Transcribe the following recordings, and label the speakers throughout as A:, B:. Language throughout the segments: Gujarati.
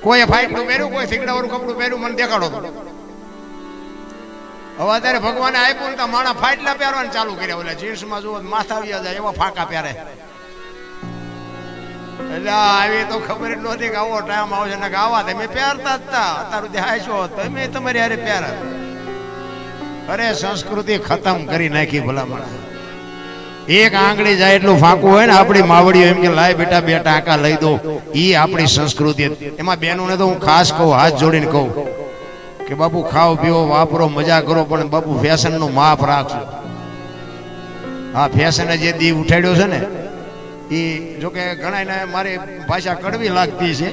A: કોઈ ફાઈટનું પહેર્યું, કોઈ થીગડાવાળું કપડું પહેર્યું, મને દેખાડો તો. હવે અત્યારે ભગવાને આપ્યું ને તો માણા ફાટલા પહેરવાનું ચાલુ કર્યા. ઓલા જીન્સમાં જુઓ માથા આવી જાય એવા ફાંકા પહેરે. એટલે આવી તો ખબર જ નહોતી કે આવો ટાઈમ આવશે ને આવા તમે પહેરતા જ હતા. અત્યારે દેખાય છો તમે તમારી હારે પહેરા. અરે સંસ્કૃતિ ખતમ કરી નાખી ભલામણ. એક આંગળી જાય એટલું ફાંકું હોય ને આપણી માવડીઓ એમ કે લાય બેટા બે ટાંકા લઈ દો. એ આપણી સંસ્કૃતિ. એમાં બહેનોને તો હું ખાસ કહું, હાથ જોડીને કહું કે બાપુ ખાઓ પીવો વાપરો મજા કરો, પણ બાપુ ફેશનનું માપ રાખજો. હા, ફેશને જે દી ઉઠાડ્યો છે ને એ જોકે ઘણાને મારી ભાષા કડવી લાગતી છે,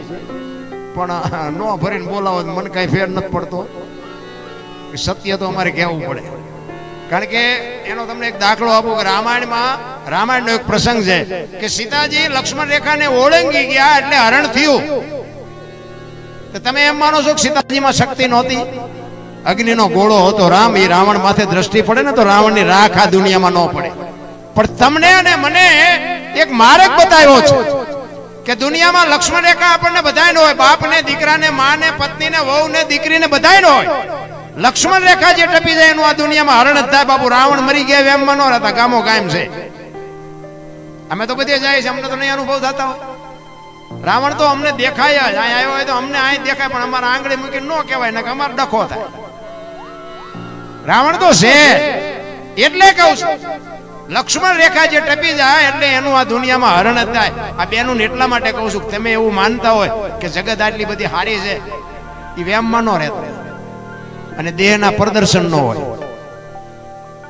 A: પણ નો ભરીને બોલાવો મને કાંઈ ફેર નથી પડતો. સત્ય તો અમારે કહેવું પડે. કારણ કે એનો તમને એક દાખલો આપું કે રામાયણનો એક પ્રસંગ છે કે સીતાજી લક્ષ્મણ રેખાને ઓળંગી ગયા એટલે હરણ થયું. તો તમે એમ માનો છો કે સીતાજીમાં શક્તિ નહોતી? અગ્નિનો ગોળો હતો રામ, એ રાવણ માથે દ્રષ્ટિ પડે ને તો રાવણની રાખ આ દુનિયામાં ન પડે. પણ તમને અને મને એક માર્ગ બતાવ્યો છે કે દુનિયામાં લક્ષ્મણ રેખા આપણને બધાયનો હોય, બાપને, દીકરાને, માને, પત્નીને, વહુને, દીકરીને બધાયનો હોય. લક્ષ્મણ રેખા જે ટપી જાય એનું આ દુનિયામાં હરણ જ થાય. બાપુ રાવણ મરી ગયા એમ ન રહેતા, ગામો ગામ છે. અમે તો બધે જાય છે, અમને તો નહીં અનુભવ થતા હોય. રાવણ તો અમને દેખાય જ, અહીં આવ્યો હોય તો અમને અહીં દેખાય, પણ અમારા આંગળી મૂકીને ન કહેવાય ને કે અમારો ડખો થાય. રાવણ તો છે એટલે કહું છું, લક્ષ્મણ રેખા જે ટપી જાય એટલે એનું આ દુનિયામાં હરણ જ થાય. આ બેનું એટલા માટે કહું છું કે તમે એવું માનતા હોય કે જગત આટલી બધી હારી છે, એ વેમમાં ન રહેતો અને દેહના પ્રદર્શન ન હોય.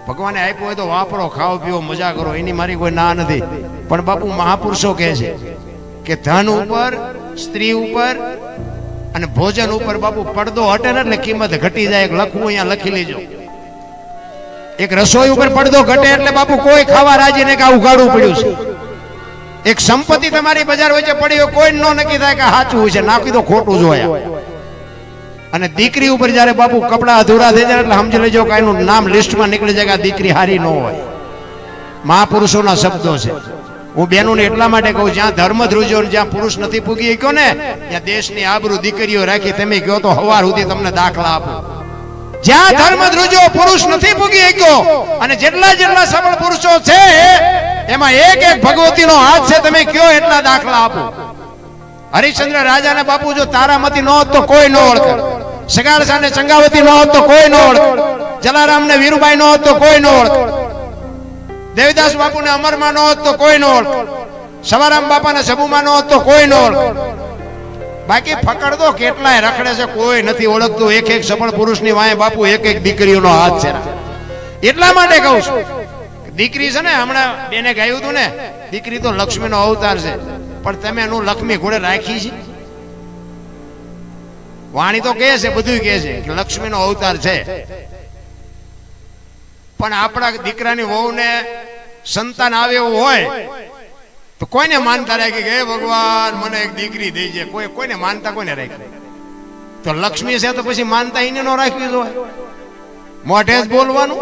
A: ભગવાને આપ્યું હોય તો વાપરો, ખાઓ પીવો, મજા કરો, એની મારી કોઈ ના નથી. પણ બાપુ મહાપુરુષો કહે છે કે ધન ઉપર, સ્ત્રી ઉપર અને ભોજન ઉપર બાપુ પડદો હટે ને એટલે કિંમત ઘટી જાય. લખવું અહીંયા લખી લેજો. એક રસોઈ ઉપર પડદો ઘટે એટલે બાપુ કોઈ ખાવા રાજી ને કે આ ઉગાડવું પડ્યું છે. એક સંપત્તિ તમારી બજાર વચ્ચે પડી હોય, કોઈ નો નક્કી થાય કે સાચું છે, નાખી તો ખોટું જોયા. અને દીકરી ઉપર જયારે બાપુ કપડા અધૂરા થઈ જાય એટલે સમજી લેજો કે એનું નામ લિસ્ટમાં નીકળી જાય કે આ દીકરી હારી ન હોય. મહાપુરુષોના શબ્દો છે. હું બેનોને એટલા માટે કહું, જ્યાં ધર્મ ધ્રુજો, જ્યાં પુરુષ નથી પૂગી શક્યો ને ત્યાં દેશની આબરૂ દીકરીઓ રાખી. તમે કહો તો હવાર સુધી તમને દાખલા આપો. જ્યાં ધર્મ ધ્રુજો, પુરુષ નથી પૂગી શક્યો અને જેટલા સફળ પુરુષો છે એમાં એક એક ભગવતીનો હાથ છે. તમે કયો એટલા દાખલા આપો. હરિશ્ચંદ્ર રાજાને બાપુ જો તારામતી ન હોત તો કોઈ ન ઓળખે. સગાળસા ને ચંગાવતી ન હોત તો કોઈ ન ઓળખે. જલારામ ને વીરુબાઈ ન હોત તો કોઈ ન ઓળખે. દેવદાસ બાપુ ને અમરમાં ન હોત તો કોઈ ન ઓળખે. સવારામ બાપા ને સબુમાં ન હોત તો કોઈ ન ઓળખે. બાકી ફકડદો કેટલાય રખડે છે, કોઈ નથી ઓળખતું. એક એક સફળ પુરુષની વાંહે બાપુ એક એક દીકરીઓનો હાથ છે. એટલા માટે કહું છું દીકરી છે ને, હમણાં બેને ગાયું હતું ને, દીકરી તો લક્ષ્મીનો અવતાર છે. પણ તમે એનું લક્ષ્મી ઘોડે રાખી છે? વાણી તો કહે છે, બધું કહે છે કે લક્ષ્મીનો અવતાર છે. પણ આપણા દીકરાની વહુને સંતાન આવે એવું હોય તો કોઈને માનતા રાખી કે હે ભગવાન મને એક દીકરી દઈ છે. કોઈને માનતા કોઈને રાખી. તો લક્ષ્મી છે તો પછી માનતા એને ન રાખવી જોઈએ. મોઢે જ બોલવાનું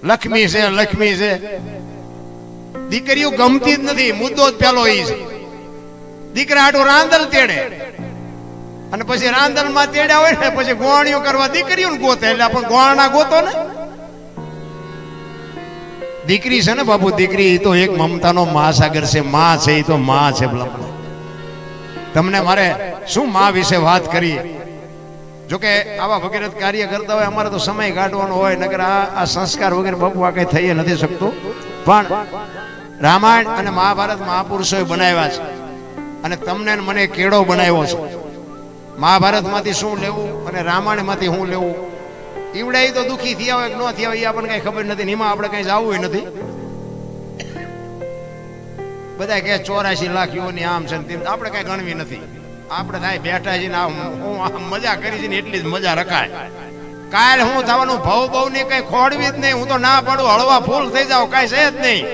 A: લક્ષ્મી છે, લક્ષ્મી છે. દીકરીઓ ગમતી જ નથી, મુદ્દો જ પેલો એ છે. દીકરા આટલું રાંદલ તેડે અને પછી રાંદલ માં તેડ્યા હોય ને પછી ગોવાણીઓ કરવા દીકરીઓ ને ગોતે. એટલે પણ ગોવાણા ગોતો ને. દીકરી છે ને બાપુ, દીકરી તો એક મમતાનો મહાસાગર છે. માં છે એ તો માં છે. તમને મારે શું માં વિશે વાત કરીએ. જોકે આવા ભગીરથ કાર્ય કરતા હોય અમારે તો સમય કાઢવાનો હોય, નકર આ સંસ્કાર વગેરે બાપુ આ કઈ થઈ નથી શકતું. પણ રામાયણ અને મહાભારત મહાપુરુષોએ બનાવ્યા છે અને તમને મને કેળો બનાવ્યો છે. મહાભારત માંથી શું લેવું અને રામાયણ માંથી શું લેવું, ઈવડે તો દુઃખી થયા હોય કે ન થયા હોય એ આપણને કઈ ખબર નથી. એમાં આપણે કઈ જવું નથી. બધા કે 84 લાખ યુવાની આમ છે, આપણે કઈ ગણવી નથી. આપણે થાય બેઠા છીએ ને હું મજા કરી છે ને એટલી જ મજા રખાય. કાલ હું થવાનું ભવ બહુ ની કઈ ખોડવી જ નહીં. હું તો ના પડું, હળવા ફૂલ થઈ જાવ, કઈ છે જ નહીં.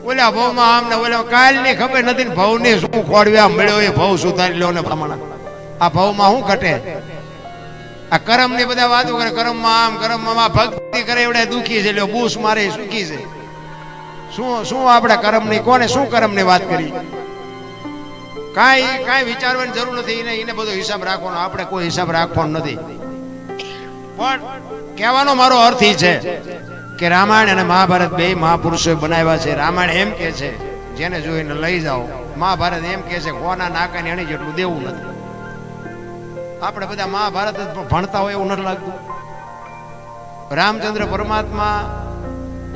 A: ઓલા ભવમાં આમ ને ઓલા કાલ ની ખબર નથી ને ભવ ની શું ખોડવ્યા મળ્યો એ ભવ સુધારી લો ને પ્રમાણે. આ ભવમાં શું ઘટે? આ કરમ ની બધા વાતો કરે, કરમમાં આમ કરમમાં ભક્તિ કરે એવડે દુખી છે, બૂસ મારે સુખી છે. શું શું આપણે કરમ ની, કોને શું કરમ ની વાત કરી? કાંઈ વિચારવાની જરૂર નથી. એને બધો હિસાબ રાખવાનો, આપણે કોઈ હિસાબ રાખવાનો નથી. પણ કહેવાનો મારો અર્થ એ છે કે રામાયણ અને મહાભારત બે મહાપુરુષોએ બનાવ્યા છે. રામાયણ એમ કે છે જેને જોઈને લઈ જાઓ, મહાભારત એમ કે છે કોના નાકાને એની જેટલું દેવું નથી. આપણે બધા મહાભારત જ ભણતા હોય એવું નથી લાગતું. રામચંદ્ર પરમાત્મા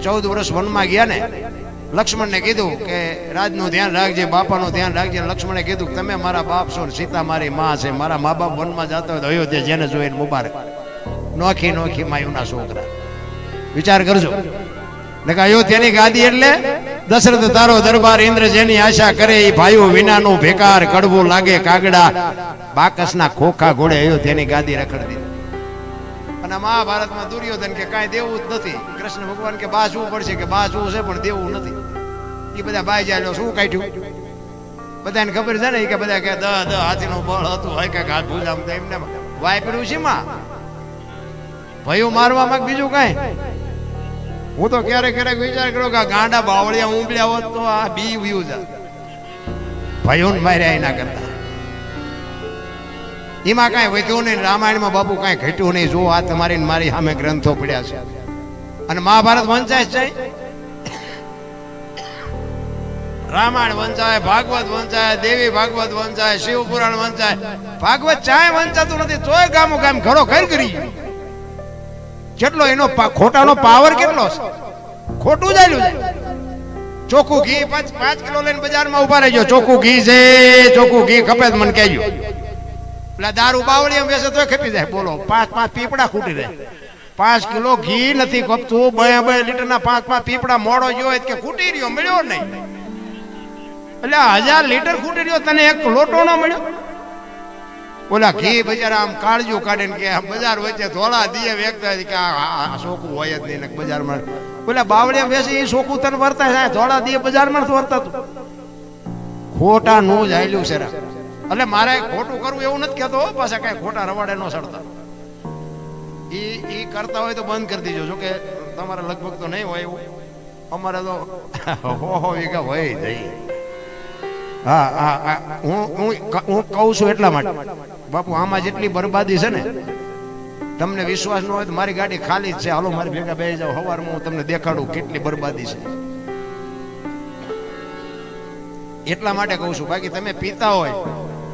A: 14 વર્ષ વનમાં ગયા ને, લક્ષ્મણને કીધું કે રાજનું ધ્યાન રાખજે, બાપાનું ધ્યાન રાખજે. લક્ષ્મણે કીધું તમે મારા બાપ છો, સીતા મારી માં છે, મારા મા બાપ વનમાં જતા હોય તો અયોધ્યા જેને જોઈને મુબારક. નોખી નોખી માયુના છોકરા, વિચાર કરજો. ને કે અયોધ્યાની ગાદી એટલે દશરથ તારો દરબાર, ઇન્દ્ર જેની આશા કરે એ ભાઈઓ વિનાનું ભેકાર, કડવું લાગે કાગડા, બાકસના ખોખા ઘોડે અયોધ્યાની ગાદી રખડી દીધી. અને મહાભારતમાં દુર્યોધન કે કાંઈ દેવું જ નથી. કૃષ્ણ ભગવાન કે બા શું પડશે, કે બા શું છે પણ દેવું નથી. એ બધા બાઈ જાય શું કાઢ્યું, બધાને ખબર છે ને કે બધા કે દ હાથીનું બળ હતું હોય કે હાથ ભૂજામ એમને વાપર્યું છે માં ભયું મારવામાં બીજું કાંઈ. હું તો ક્યારેક ક્યારેક વિચાર કર્યો કે ગાંડા બાવળિયા ઉંબળ્યા હોત તો આ બી વ્યુ જા ભયું માર્યા એના કરતા. એમાં કાંઈ વધ્યું નહીં, રામાયણમાં બાપુ કાંઈ ઘટ્યું નહીં. જો આ તમારી મારી સામે ગ્રંથો પડ્યા છે. અને મહાભારત વંચાય છે, રામાયણ વંચાય, ભાગવત વંચાય, દેવી ભાગવત વંચાય, શિવ પુરાણ વંચાય. ભાગવત ચાય વંચાતું નથી તોય ગામો ગામ ઘરો ઘર કરી જેટલો એનો ખોટાનો પાવર કેટલો છે, ખોટું ચાલ્યું છે. ચોખ્ખું ઘી 5 કિલો લઈને બજારમાં ઉભા રહેજો, ચોખ્ખું ઘી છે, ચોખ્ખું ઘી ખપે મને કહેજો. એટલે દારૂ બાવળી એમ બેસે તો ખપી જાય. બોલો 5 પીપડા ખૂટી રહે. 5 કિલો ઘી નથી ખપતું, 2 લીટરના 5 પીપડા મોડો ગયો કે ખૂટી રહ્યો, મળ્યો નહીં. એટલે 1000 લીટર ખૂટી રહ્યો, તને એક લોટો ન મળ્યો. ઓલા ઘી બજાર આમ કાળજું કાઢીને કે બજાર વચ્ચે ધોળા દીએ વેચતા કે આ સોખું હોય જ નહીં ને બજારમાં. ઓલા બાવળિયા બેસે એ સોખું તને વર્તા થાય, ધોળા દીએ બજારમાં નથી વર્તાતું. ખોટા નું જ આયલું છે. એટલે મારે ખોટું કરવું એવું નથી કહેતો, પાછા કઈ ખોટા રવાડે ન સડતા. ઈ કરતા હોય તો બંધ કરી દેજો. જો કે તમારે લગભગ તો નહીં હોય એવું, અમારે તો હો વીઘા હોય જઈ. હા હું કહું છું એટલા માટે બાપુ, આમાં જેટલી બરબાદી છે ને, તમને વિશ્વાસ ન હોય તો મારી ગાડી ખાલી જ છે, હાલો મારી ભેગા બેસી જાઓ, સવારમાં હું તમને દેખાડું કેટલી બરબાદી છે. એટલા માટે કહું છું. બાકી તમે પીતા હોય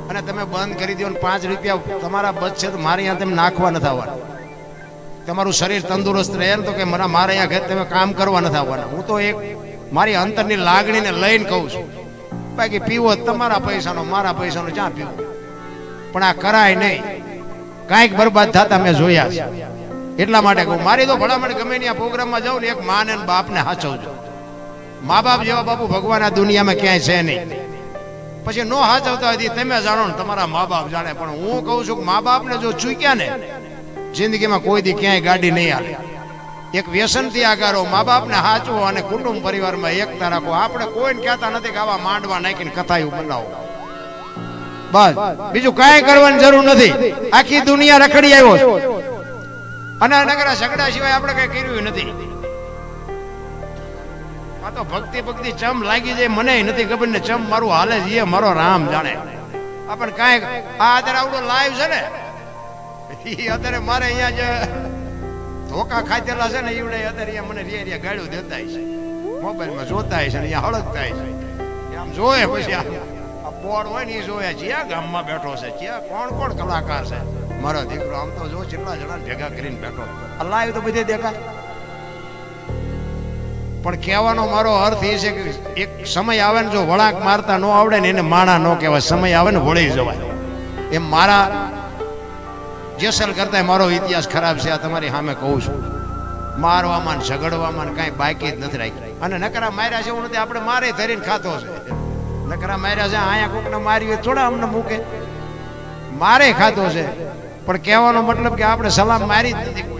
A: અને તમે બંધ કરી દો, 5 રૂપિયા તમારા બચશે તો મારે અહીંયા તમે નાખવા નથી આવવાના. તમારું શરીર તંદુરસ્ત રહે ને તો કે મારે અહીંયા ઘરે તમે કામ કરવા નથી આવવાના. હું તો એક મારી અંતરની લાગણીને લઈને કહું છું. બાકી પીવો તમારા પૈસાનો, મારા પૈસાનો ક્યાં પીવો. પણ આ કરાય નહીં, કાંઈક બરબાદ થતા મેં જોયા છે. એટલા માટે કહું, મારી તો ભલામણ ગમે ત્યાં પ્રોગ્રામમાં જાઉં ને એક મા ને બાપને હાચવજો. મા બાપ જેવા બાપુ ભગવાન આ દુનિયામાં ક્યાંય છે નહીં. પછી નો હાચવતા હતી તમે જાણો ને, તમારા મા બાપ જાણે. પણ હું કહું છું કે મા બાપને જો ચૂક્યા ને, જિંદગીમાં કોઈ દી ક્યાંય ગાડી નહીં હાલે. એક વ્યસનથી આગારો મા બાપને હાચવો અને કુટુંબ પરિવારમાં એકતા રાખો. આપણે કોઈને કહેતા નથી કે આવા માંડવા નાખીને કથાયું બનાવો, બસ બીજું કાંઈ કરવાની જરૂર નથી. આખી દુનિયા રખડી આવ્યો અને નગરા ઝઘડા સિવાય આપણે કઈ કર્યું નથી. આ તો ભક્તિ ચમ લાગી જાય, મને નથી ખબર ને ચમ મારું હાલે છે મારો રામ જાણે. આપણને કાંઈ આ અત્યારે આવડો લાઈવ છે ને, એ અત્યારે મારે અહીંયા જે ધોકા ખાધેલા છે ને એવડે અત્યારે મને રિયા ગાળ્યું દેતા છે, મોબાઈલમાં જોતા છે ને અહીંયા હળગતા છે. આમ જોયે પછી આ બોર્ડ હોય ને એ જોયા જ્યાં ગામમાં બેઠો છે, જ્યાં કોણ કલાકાર છે. મારો દીકરો આમ તો જો કેટલા જણા ભેગા કરીને બેઠો. આ લાઈવ તો બધે દેખાય. પણ કહેવાનો મારો અર્થ એ છે કે એક સમય આવે ને, જો વળાંક મારતા ન આવડે ને એને માણા ન કહેવાય. સમય આવે ને વળી જવાય. એમ મારા જેસલ કરતા મારો ઇતિહાસ ખરાબ છે, આ તમારી સામે કહું છું. મારવામાં ને ઝઘડવામાં ને કાંઈ બાકી જ નથી રાખી. અને નકરા માર્યા છે એવું નથી, આપણે મારે ધરીને ખાતો છે. નકરા માર્યા છે અહીંયા કોકને મારી થોડા અમને મૂકે, મારે ખાતો છે. પણ કહેવાનો મતલબ કે આપણે સલામ મારી જ નથી.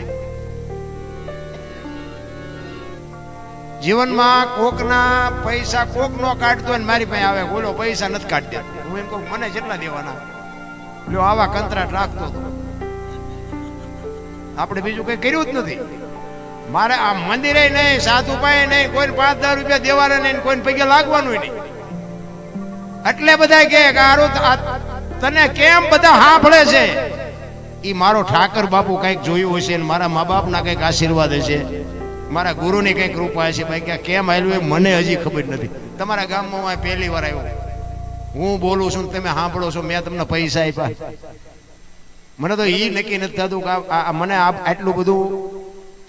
A: જીવનમાં કોકના પૈસા કોક નો કાઢતો હોય મારી પાસે આવે, બોલો પૈસા નથી કાઢતા. હું એમ કહું મને જેટલા દેવાના, જો આવા કંત્રાટ રાખતો હતો. આપણે બીજું કઈ કર્યું જ નથી. મારે આ મંદિરે નહીં, સાધુ પાસે નહીં, કોઈને 5-10 રૂપિયા દેવાના નહીં, કોઈને પૈકી લાગવાનું નહીં. એટલે બધા કે આરો તને કેમ બધા સાંભળે છે? ઈ મારો ઠાકર બાપુ કઈક જોયું હશે ને મારા મા બાપના કઈક આશીર્વાદ હશે, મારા ગુરુની કઈક કૃપા હશે. ભાઈ કે કેમ આવ્યું એ મને હજી ખબર નથી. તમારા ગામમાં પહેલી વાર આવ્યો, હું બોલું છું તમે સાંભળો છો, મેં તમને પૈસા આપ્યા. મને તો ઈ નક્કી નથી થતું કે મને આટલું બધું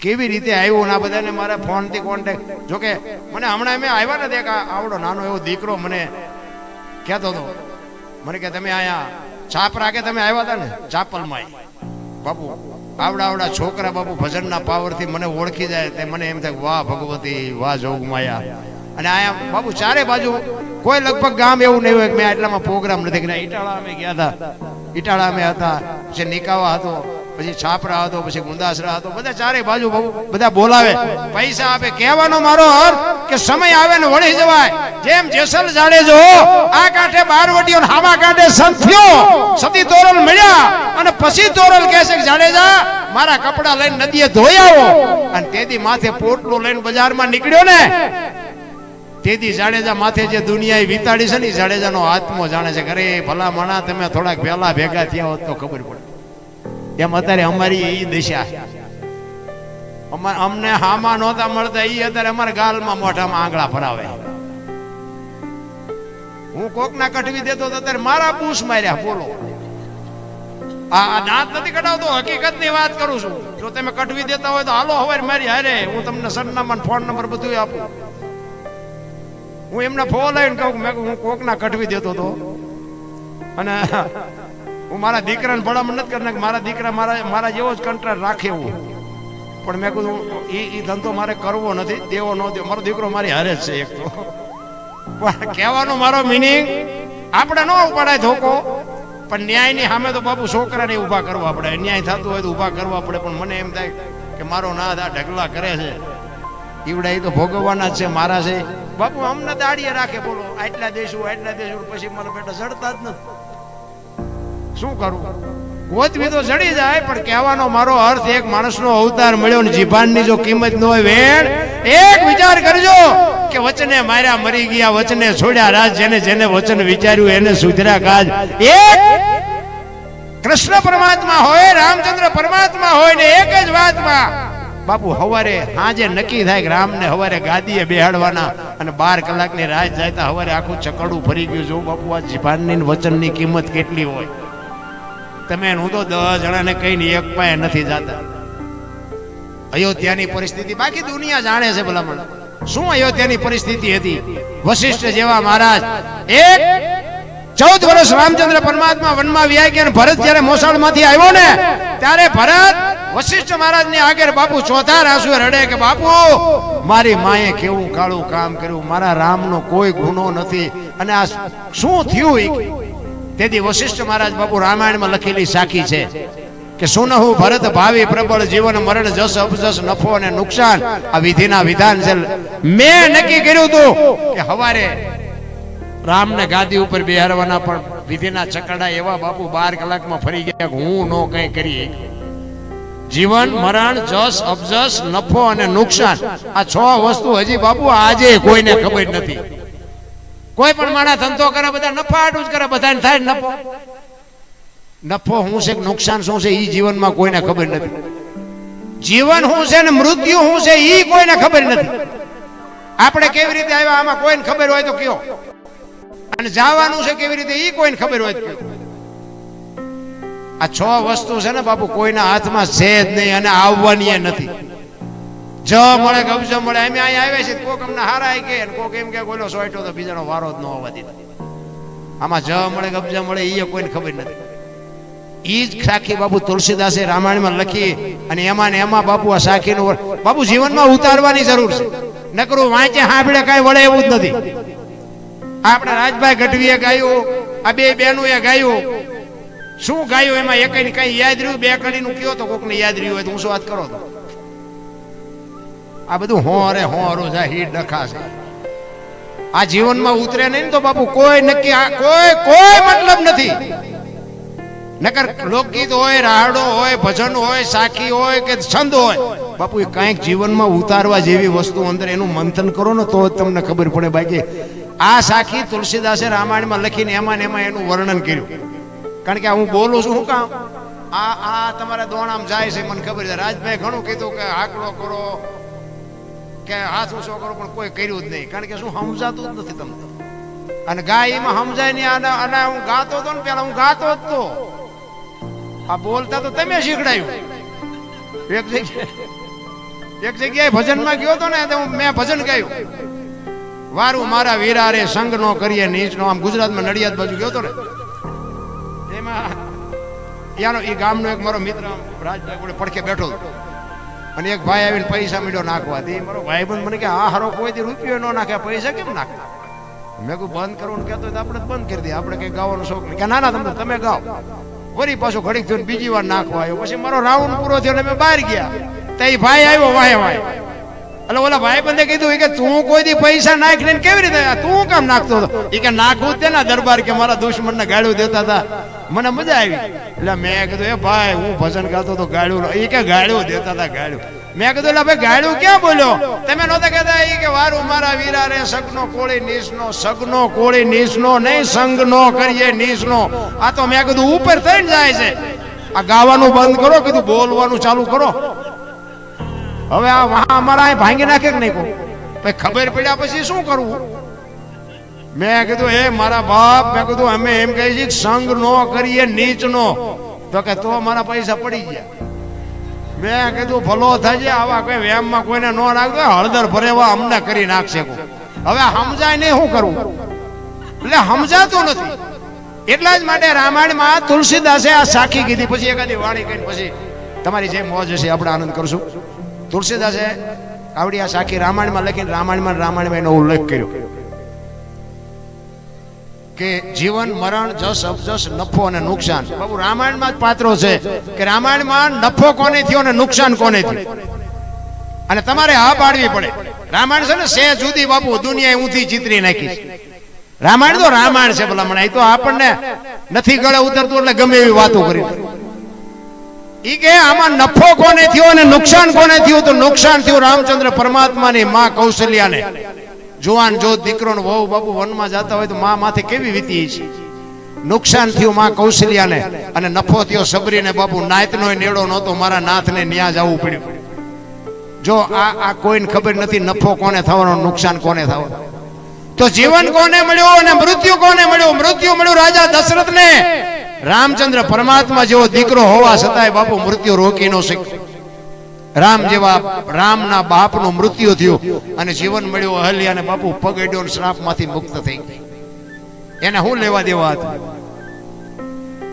A: કેવી રીતે આવ્યું. ના બધાને મારા ફોનથી કોન્ટેક્ટ, જોકે મને હમણાં મેં આવ્યા નથી, કે આવડો નાનો એવો દીકરો મને કહેતો હતો, મને કે તમે અહીંયા છાપરા કે તમે આવ્યા હતા ને ચાપલમાં બાપુ, આવડા છોકરા બાપુ ભજનના પાવરથી મને ઓળખી જાય તે મને એમ થાય વાહ ભગવતી વાહ જોગમાયા. અને અહીંયા બાપુ ચારે બાજુ કોઈ લગભગ ગામ એવું નહીં હોય કે મેં આટલામાં પ્રોગ્રામ નથી કર્યા. ઈટાળા અમે ગયા હતા, ઈટાળા અમે હતા, પછી નિકાવા હતો, પછી છાપરા હતો, પછી ગુંદાસરા હતો, બધા ચારે બાજુ બધા બોલાવે, પૈસા આપે. કહેવાનો મારો અર્થ કે સમય આવે ને વળી જવાય. જેમ જેસલ જાડેજો આ કાંઠે બારવટીઓ ને હામા કાંઠે સંથ્યો સતી તોરલ મળ્યા અને પછી તોરલ કહે છે કે જાડેજા મારા કપડા લઈને નદીએ ધોઈ આવો. અને તેથી માથે પોટલું લઈને બજારમાં નીકળ્યો ને, તેથી જાડેજા માથે જે દુનિયા વિતાડી છે ને જાડેજાનો આત્મો જાણે છે. અરે ભલા મણા તમે થોડાક પહેલા ભેગા થયા હોત તો ખબર પડે. એમ અત્યારે અમારી એ દિશા, અમને હામાં નહોતા મળતા એ અત્યારે અમારા ગાલમાં મોઢામાં આંગળા ભરાવે. હું કોક ના કટવી દેતો તો અત્યારે મારા પૂછ માર્યા. બોલો, આ દાંત નથી કઢાવતો, હકીકત ની વાત કરું છું. જો તમે કટવી દેતા હોય તો હાલો હવે મારી હારે હું તમને સરનામા ફોન નંબર બધું આપું. હું એમને ફોન લઈને કહું હું કોક ના કટવી દેતો હતો અને હું મારા દીકરાને ભલામણ નથી કરનાર, મારા દીકરા મારા જેવો જ કંટ્રાક્ટ રાખે એવું. પણ મેં કીધું એ ધંધો મારે કરવો નથી, દેવો ન દેવો, મારો દીકરો મારી હારે જ છે એક તો. પણ કહેવાનો મારો મિનિંગ આપણે ન ઉપાડાય ધોકો, પણ ન્યાયની સામે તો બાપુ છોકરાને ઊભા કરવા પડે. ન્યાય થતું હોય તો ઊભા કરવા પડે. પણ મને એમ થાય કે મારો નાથ આ ઢગલા કરે છે, ઈવડા એ તો ભોગવવાના જ છે, મારા છે. બાપુ અમને દાડીએ રાખે, બોલો આટલા દેશું પછી મને બેટા જડતા જ નથી. શું કરું? ગોતવી તો જડી જાય, પણ કહેવાનો મારો અર્થ એક માણસનો અવતાર મળ્યો ને જીભાનની જો કિંમત ન હોય વેણ, એક વિચાર કરજો કે વચને માર્યા મરી ગયા, વચને છોડ્યા રાજ, જેને જેને વચન વિચાર્યું એને સુધર્યા કાજ. એક કૃષ્ણ પરમાત્મા હોય, રામચંદ્ર પરમાત્મા હોય ને એક જ વાતમાં બાપુ હવારે હાજે નક્કી થાય કે રામને હવારે ગાદીએ બેહાડવાના અને 12 કલાકની રાત જાય હવારે આખું ચકડું ફરી ગયું. જો બાપુ આ જીભાનની વચનની કિંમત કેટલી હોય. તમે હું તો 10 જણાને કહીને એક પાયે નથી જાતા. અયોધ્યાની પરિસ્થિતિ બાકી દુનિયા જાણે છે. ભલામણ શું અયોધ્યાની પરિસ્થિતિ હતી? વશિષ્ઠ જેવા મહારાજ, એક 14 વર્ષ રામચંદ્ર પરમાત્મા વનમાં વ્યા ગયા. ભરત જયારે મોસાળમાંથી આવ્યો ને ત્યારે ભરત વશિષ્ઠ મહારાજ ની આગળ બાપુ ચોથા આંસુએ રડે કે બાપુ મારી માએ કેવું કાળું કામ કર્યું, મારા રામનો કોઈ ગુનો નથી અને આ શું થયું? તેથી વશિષ્ઠ મહારાજ બાપુ રામાયણમાં લખેલી સાખી છે કે સુનહુ ભરત ભાવિ પ્રબળ જીવન મરણ જસ અપજસ નફો અને નુકસાન આ વિધિના વિધાન છે. મેં નક્કી કર્યું હતું કે હવારે રામને ગાદી ઉપર બેહારવાના, પણ વિધિના ચકડા એવા બાપુ 12 કલાકમાં ફરી ગયા કે હું નો કઈ કરી. જીવન મરણ જસ અપજસ નફો અને નુકસાન આ 6 વસ્તુ હજી બાપુ આજે કોઈને ખબર નથી. કોઈ પણ માણસ ધંધો કરે બધા નફા આટું જ કરે, બધાને થાય નફો. નફો શું છે નુકસાન શું છે એ જીવનમાં કોઈને ખબર નથી. જીવન શું છે ને મૃત્યુ શું છે એ કોઈને ખબર નથી. આપણે કેવી રીતે આવ્યા આમાં કોઈને ખબર હોય તો કયો, અને જવાનું છે કેવી રીતે એ કોઈને ખબર હોય તો કયો. આ 6 વસ્તુ છે ને બાપુ કોઈના હાથમાં છે જ નહીં અને આવવાની નથી. જ મળે કબજ મળે. અમે અહીંયા આવ્યા છીએ કોક અમને હારા કે કોક એમ કે કોઈનો સોયટો તો બીજાનો વારો જ ન હોવા દીધો. આમાં જ મળે કબજ મળે એ કોઈને ખબર નથી. ઈ જ સાખી બાપુ તુલસીદાસે રામાયણમાં લખી અને એમાં બાપુ આ સાખીનું બાપુ જીવનમાં ઉતારવાની જરૂર છે. નકરું વાંચે સાંભળે કાંઈ વળે એવું જ નથી. આપણા રાજભાઈ ગઢવીએ ગાયું, આ બે બહેનોએ ગાયું. શું ગાયું એમાં એક કઈ યાદ રહ્યું? 2 કડીનું કયો તો કોકને યાદ રહ્યું હોય તો હું શું વાત કરો તો આ બધું હોરો જાય હીટ ડખાશે. આ જીવનમાં ઉતરે નહીં તો બાપુ કોઈ નક્કી કોઈ મતલબ નથી. નકર લોકગીત હોય, રાહડો હોય, ભજન હોય, સાખી હોય કે છંદ હોય, બાપુ એ કાંઈક જીવનમાં ઉતારવા જેવી વસ્તુ અંદર એનું મંથન કરો ને તો જ તમને ખબર પડે. બાકી આ સાખી તુલસીદાસે રામાયણમાં લખીને એમાં ને એમાં એનું વર્ણન કર્યું. કારણ કે હું બોલું છું શું કામ, આ તમારા દોણામ જાય છે મને ખબર છે. રાજભાઈ ઘણું કીધું કે આકડો કરો કે હાથ ઊંચો કરો, પણ કોઈ કર્યું જ નહીં. કારણ કે શું સમજાતું જ નથી તમને. અને ગાય એમાં સમજાય નહીં. અને હું ગાતો હતો ને પેલા હું ગાતો જ તો, આ બોલતા તો તમે શીખડાયું. એક જગ્યાએ ભજનમાં ગયો હતો ને તો મેં ભજન ગાયું, વારું મારા વીરા રે સંગ નો કરીએ નીચ નો. આમ ગુજરાતમાં નડિયાદ બાજુ ગયો હતો ને, એમાં યાનો એ ગામનો એક મારો મિત્ર રાજભાઈ જોડે પડખે બેઠો હતો. અને એક ભાઈ આવીને પૈસા મીડો નાખવા દે. મારો ભાઈ બંધ મને કે આ હારો કોઈ રૂપિયો ન નાખે, પૈસા કેમ નાખે? મેં કહું બંધ કરવાનું કહેતો હોય તો આપણે બંધ કરી દઈએ, આપણે કઈ ગાવાનો શોખ નહીં. કે ના ના તમે ગાઓ. વળી પાછું ઘડીક થયું બીજી વાર નાખવા આવ્યો. પછી મારો રાઉન્ડ પૂરો થયો એટલે મેં બહાર ગયા. તો એ ભાઈ આવ્યો વાય વાય. એટલે ઓલા ભાઈ બંધે કીધું કે તું કોઈ દી પૈસા નાખી ને કેવી રીતે તું કામ નાખતો હતો? એ કે નાખવું જ ના દરબાર, કે મારા દુશ્મન ને ગાળ્યું દેતા હતા, મને મજા આવી. એટલે મેં કીધું એ ભાઈ હું ભજન ગાતો તો ગાળ્યું. એ કે ગાળ્યું દેતા હતા ગાળ્યું. મેં કીધું એટલે ભાઈ ગાળ્યું ક્યાં બોલ્યો? તમે નહોતા કહેતા એ કે વારું મારા વીરા રે સગનો કોળી નીસનો, સગનો કોળી નીસનો નહીં, સંગ નો કરીએ નીસનો. આ તો મેં કીધું ઉપર થઈને જાય છે. આ ગાવાનું બંધ કરો, કીધું બોલવાનું ચાલુ કરો. હવે આ અમારા અહીં ભાંગી નાખે કે નહીં? ભાઈ ખબર પડ્યા પછી શું કરવું? મેં કીધું એ મારા બાપ, મેં કીધું અમે એમ કહી છીએ સંગ નો કરીએ નીચ નો. તો કે તો મારા પૈસા પડી ગયા. મેં કીધું ભલો થાય, આવા કોઈ વ્યામમાં કોઈને ન નાખતો, હળદર ભરેવા અમને કરી નાખશે. હવે સમજાય નહીં શું કરવું? એટલે સમજાતું નથી. એટલા જ માટે રામાયણમાં તુલસીદાસે આ સાખી કીધી. પછી એકાદી વાણી કહીને પછી તમારી જે મોજ હશે આપણે આનંદ કરશું. તુલસીદાસે આવડી આ સાખી રામાયણમાં લખીને રામાયણમાં એનો ઉલ્લેખ કર્યો કે જીવન મરણ, જસ અપજસ, નફો અને નુકસાન. બાબુ રામાયણમાં જ પાત્રો છે કે રામાયણમાં નફો કોને થયો અને નુકસાન કોને થયું. અને તમારે હા પાડવી પડે. રામાયણ છે ને સે જુદી બાપુ, દુનિયા ઊંધી ચિતરી નાખી. રામાયણ તો રામાયણ છે ભલા મને. તો આપણને નથી ગળે ઉતરતું એટલે ગમે એવી વાતો કરી. ઈ કે આમાં નફો કોને થયો અને નુકસાન કોને થયું? તો નુકસાન થયું રામચંદ્ર પરમાત્માની માં કૌશલ્યાને. જુવાન જો દીકરો ને વહુ બાપુ વનમાં જતા હોય તો માં માથે કેવી વીતી છે. નુકસાન થયું માં કૌશલ્યાને. અને નફો થયો સબરીને. બાપુ નાતનો નેડો નહોતો, મારા નાથને ન્યા જવું પડ્યું. જો આ કોઈને ખબર નથી નફો કોને થવાનો, નુકસાન કોને થવાનું. તો જીવન કોને મળ્યું અને મૃત્યુ કોને મળ્યું? મૃત્યુ મળ્યું રાજા દશરથને. રામચંદ્ર પરમાત્મા જેવો દીકરો હોવા છતાંય બાપુ મૃત્યુ રોકી ન શક્યો. રામ જેવા રામના બાપનું મૃત્યુ થયું અને જીવન મળ્યું અહલ્યાને. બાપુ પગડ્યો, શ્રાપમાંથી મુક્ત થઈ ગઈ. એને શું લેવા દેવા હતું?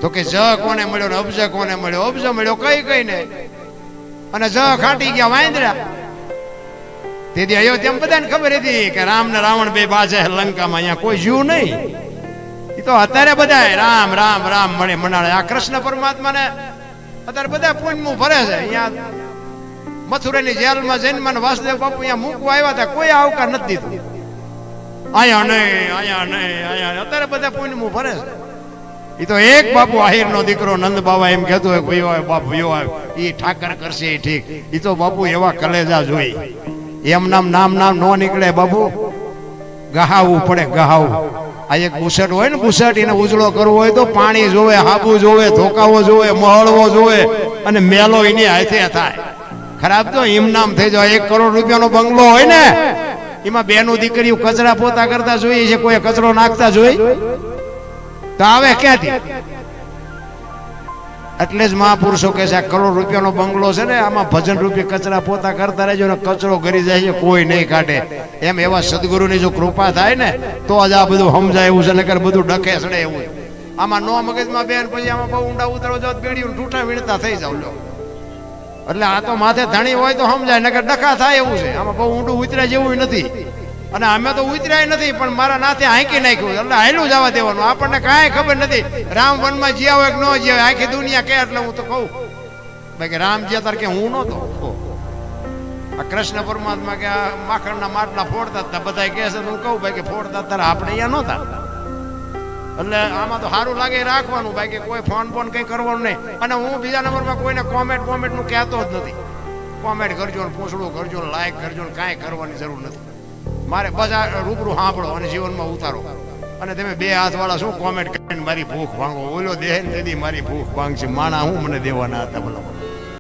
A: તો કે જ કોને મળ્યો ને અબજ કોને મળ્યો? અબજ મળ્યો કઈ ને, અને જ ખાટી ગયા વાંદરા. તેથી અયોધ્યા બધાને ખબર હતી કે રામ ને રાવણ બે બાજે લંકામાં, અહીંયા કોઈ જીવ નહીં. એ તો અત્યારે બધા રામ રામ રામ મળે મનાડે. આ કૃષ્ણ પરમાત્મા ને અત્યારે બધા પુણ્યમું ભરે છે. અહીંયા મથુરાની જેલમાં જઈને વાસુદેવ બાપુ અહીંયા મૂકવા આવ્યા હતા, કોઈ આવકાર નથી દીધું. અહીંયા નહીં, અહીંયા નહીં, અહીંયા. અત્યારે બધા પુણ્યમું ભરે છે. એ તો એક બાપુ આહિર નો દીકરો નંદ બાબા એમ કહેતો હોય ભાઈ આવે બાપ ભયો આવે, એ ઠાકર કરશે એ ઠીક. એ તો બાપુ એવા કલેજા જોઈ, એમ નામ નો નીકળે બાપુ. ગહાવવું પડે, ગહાવવું. આ એક બુસટ હોય ને, બુસટ એને ઉજળો કરવો હોય તો પાણી જોવે, હાબુ જોવે, ધોકાવો જોવે, મહળવો જોવે, અને મેલો એની હાથે થાય. ખરાબ તો એમ નામ થઈ જાય. 1 કરોડ રૂપિયાનો બંગલો હોય ને, એમાં બેનું દીકરીઓ કચરા પોતા કરતા જોઈએ છે, કોઈ કચરો નાખતા જોઈ તો આવે ક્યાંથી? એટલે જ મહાપુરુષો કહે છે 1 કરોડ રૂપિયાનો બંગલો છે ને, આમાં ભજન રૂપે કચરા પોતા કરતા રહેજો ને કચરો ઘરી જાય છે, કોઈ નહીં કાઢે. એમ એવા સદગુરુની જો કૃપા થાય ને તો જ આ બધું સમજાય એવું છે, નકર બધું ડખે સડે એવું. આમાં નો મગજમાં બેન પછી આમાં બહુ ઊંડા ઉતરો જાવ બેડીયું ઠૂઠા વીણતા થઈ જાવ લો. એટલે આ તો માથે ધણી હોય તો સમજાય, નકર ડખા થાય એવું છે. આમાં બહુ ઊંડું ઉતર્યા જેવું નથી. અને અમે તો ઉતર્યા નથી, પણ મારા નાથે હાંકી નાખ્યું એટલે હાયલું જવા દેવાનું. આપણને કાંઈ ખબર નથી રામ વનમાં જ્યાં હોય કે ન જ્યાં હોય, આખી દુનિયા કે. એટલે હું તો કહું ભાઈ કે રામ જ્યાં તાર કે હું નહોતો. આ કૃષ્ણ પરમાત્મા કે આ માખણના માટલા ફોડતા હતા બધા કહે છે, હું કહું ભાઈ કે ફોડતા તારા આપણે અહીંયા નહોતા. એટલે આમાં તો સારું લાગે રાખવાનું ભાઈ, કે કોઈ ફોન કઈ કરવાનું નહીં. અને હું બીજા નંબરમાં કોઈને કોમેન્ટ નું કહેતો જ નથી. કોમેન્ટ કરજો ને, પૂછડું કરજો ને, લાઈક કરજો ને, કાંઈ કરવાની જરૂર નથી. મારે બસ આ રૂબરૂ સાંભળો અને જીવનમાં ઉતારો. અને તમે બે હાથવાળા શું કોમેન્ટ કરીને મારી ભૂખ ભાંગો, ઓલો દેહ ને તેથી મારી ભૂખ ભાંગશે. માણા હું મને દેવાના હતા બોલો.